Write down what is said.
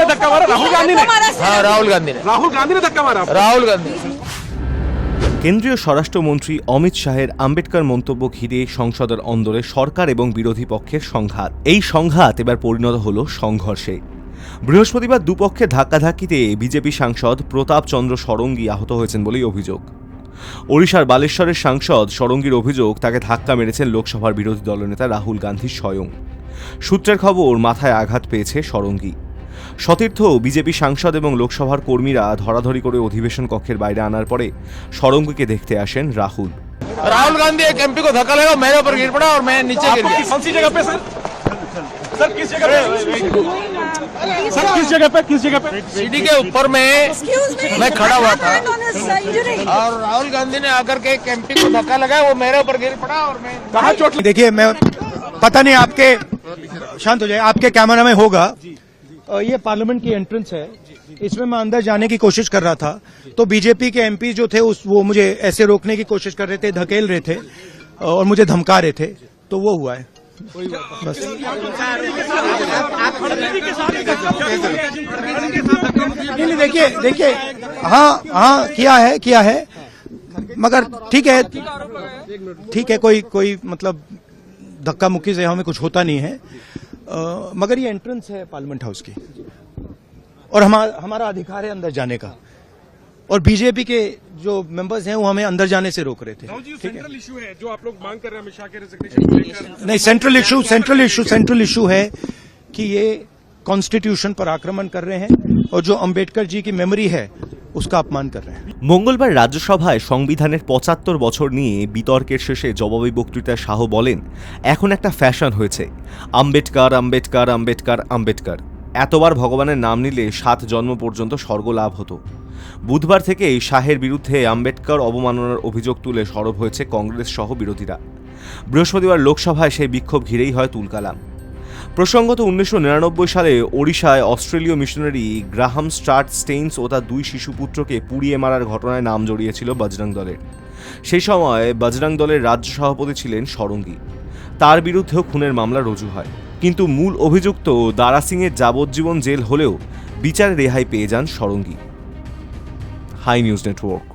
किसने धक्का मारा? राहुल गांधी ने। हाँ, राहुल गांधी ने धक्का मारा। राहुल गांधी। কেন্দ্রীয় স্বরাষ্ট্রমন্ত্রী অমিত শাহের আম্বেদকর মন্তব্য ঘিরে সংসদের অন্দরে সরকার এবং বিরোধী পক্ষের সংঘাত। এই সংঘাত এবার পরিণত হল সংঘর্ষে। বৃহস্পতিবার দুপক্ষের ধাক্কাধাক্কিতে বিজেপি সাংসদ প্রতাপ চন্দ্র ষড়ঙ্গী আহত হয়েছেন বলেই অভিযোগ। ওড়িশার বালেশ্বরের সাংসদ ষড়ঙ্গীর অভিযোগ, তাকে ধাক্কা মেরেছেন লোকসভার বিরোধী দলনেতা রাহুল গান্ধী স্বয়ং। সূত্রের খবর, মাথায় আঘাত পেয়েছে ষড়ঙ্গী। সতীর্থ বিজেপি সাংসদ এবং লোকসভার কর্মীরা ধরাধরি করে অধিবেশন কক্ষের বাইরে আনার পরে ষড়ঙ্গীকে দেখতে আসেন রাহুল। राहुल गांधी एक एमपी को धक्का लगा, मेरे ऊपर गिर पड़ा और मैं नीचे गिर गया। कौन सी जगह पे सर? सर किस जगह पे? सर किस जगह पे? सीढ़ी के ऊपर में मैं खड़ा हुआ था और राहुल गांधी ने आकर के एक एमपी को धक्का लगाया, वो मेरे ऊपर गिर पड़ा और मैं। कहाँ चोट लगी? देखिए, मैं पता नहीं आपके, शांत हो जाए, आपके कैमरा में होगा। ये पार्लियामेंट की एंट्रेंस है, इसमें मैं अंदर जाने की कोशिश कर रहा था तो बीजेपी के एमपी जो थे वो मुझे ऐसे रोकने की कोशिश कर रहे थे, धकेल रहे थे और मुझे धमका रहे थे, तो वो हुआ है बस। नहीं, देखिए, हाँ किया है मगर ठीक है, कोई मतलब धक्का मुक्की से हमें कुछ होता नहीं है, मगर ये एंट्रेंस है पार्लियामेंट हाउस की और हमारा अधिकार है अंदर जाने का, और बीजेपी के जो मेंबर्स हैं वो हमें अंदर जाने से रोक रहे थे। सेंट्रल इशू है जो आप लोग मांग कर रहे हैं अमित शाह के रेजिग्नेशन को लेकर। नहीं, सेंट्रल इशू है कि ये कॉन्स्टिट्यूशन पर आक्रमण कर रहे हैं और जो अंबेडकर जी की मेमोरी है उसका अपमान कर रहे हैं। মঙ্গলবার রাজ্যসভায় সংবিধানের ৭৫ বছর নিয়ে বিতর্কের শেষে জবাবি বক্তৃতায় শাহ বলেন, এখন একটা ফ্যাশন হয়েছে, আম্বেদকর আম্বেদকর আম্বেদকর আম্বেদকর। এতবার ভগবানের নাম নিলে ৭ জন্ম পর্যন্ত স্বর্গ লাভ হতো। বুধবার থেকেই শাহের বিরুদ্ধে আম্বেদকর অবমাননার অভিযোগ তুলে সরব হয়েছে কংগ্রেস সহ বিরোধীরা। বৃহস্পতিবার লোকসভায় সেই বিক্ষোভ ঘিরেই হয় তুলকালাম। প্রসঙ্গত ১৯৯৯ সালে ওড়িশায় অস্ট্রেলীয় মিশনারি গ্রাহাম স্টার্ট স্টেইনস ও তার ২ শিশুপুত্রকে পুড়িয়ে মারার ঘটনায় নাম জড়িয়েছিল বজরং দলের। সেই সময় বজরং দলের রাজ্য সভাপতি ছিলেন ষড়ঙ্গী। তার বিরুদ্ধেও খুনের মামলা রুজু হয়, কিন্তু মূল অভিযুক্ত দারা সিংয়ের যাবজ্জীবন জেল হলেও বিচারে রেহাই পেয়ে যান ষড়ঙ্গী। High news network.